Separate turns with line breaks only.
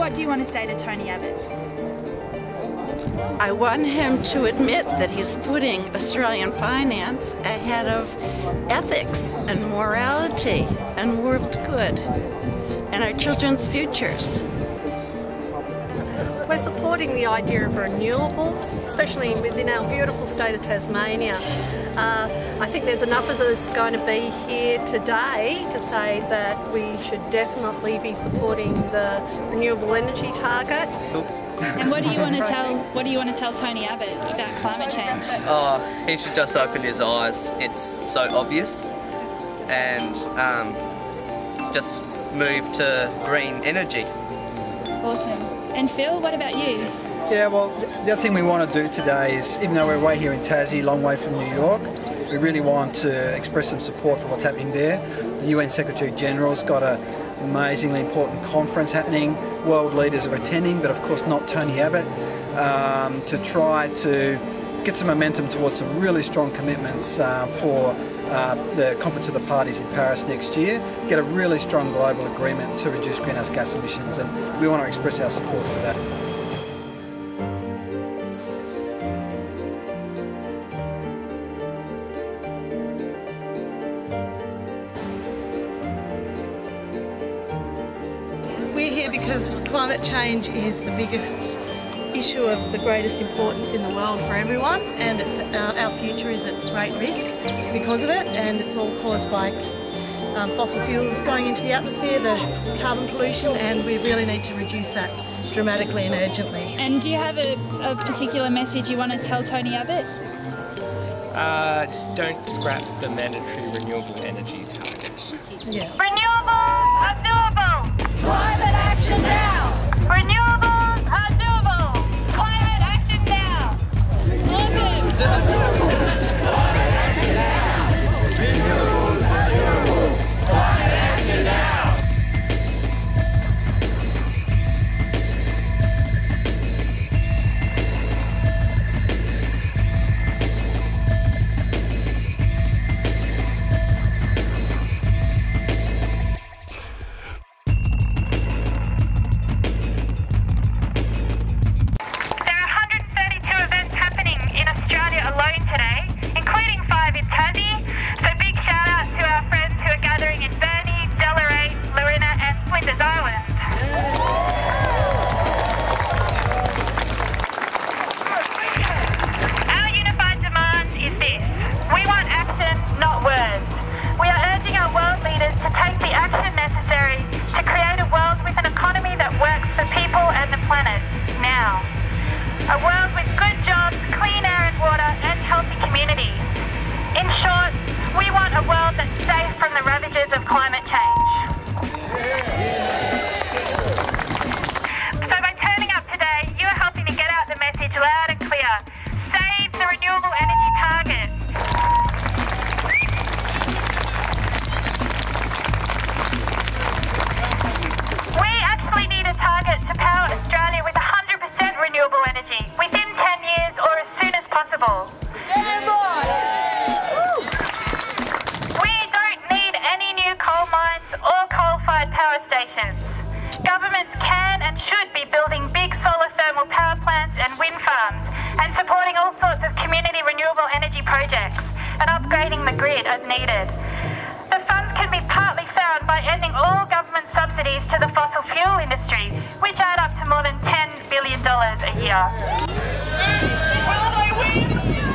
what do you want to say to Tony Abbott?
I want him to admit that he's putting Australian finance ahead of ethics and morality and world good and our children's futures.
We're supporting the idea of renewables, especially within our beautiful state of Tasmania. I think there's enough of us going to be here today to say that we should definitely be supporting the renewable energy target.
And what do you want to tell Tony Abbott about climate change?
He should just open his eyes. It's so obvious, and just move to green energy.
Awesome. And Phil, what about you?
Yeah, well, the other thing we want to do today is, even though we're way here in Tassie, long way from New York, we really want to express some support for what's happening there. The UN Secretary General's got an amazingly important conference happening. World leaders are attending, but of course not Tony Abbott, to try to get some momentum towards some really strong commitments for the Conference of the Parties in Paris next year, get a really strong global agreement to reduce greenhouse gas emissions, and we want to express our support for that.
We're here because climate change is the biggest issue of the greatest importance in the world for everyone, and our future is at great risk because of it, and it's all caused by fossil fuels going into the atmosphere, the carbon pollution, and we really need to reduce that dramatically and urgently.
And do you have a particular message you want to tell Tony Abbott?
Don't scrap the mandatory renewable energy target.
Yeah.
Renewables are doable! Climate action now! Renewables are doable! Climate action now!
Awesome!
Climate action now! Renewables are doable! Climate action now! A world with good jobs, clean air and water, and healthy communities. In short, we want a world that's safe from the ravages of climate change. So by turning up today, you are helping to get out the message loud and clear. Save the renewable energy target. We actually need a target to power Australia with 100% renewable energy within 10 years or as soon as possible. We don't need any new coal mines or coal-fired power stations. Governments can and should be building big solar thermal power plants and wind farms and supporting all sorts of community renewable energy projects and upgrading the grid as needed. The funds can be partly found by ending all government subsidies to the fossil fuel industry, which add up to more than $10 billion a year.
Will they win?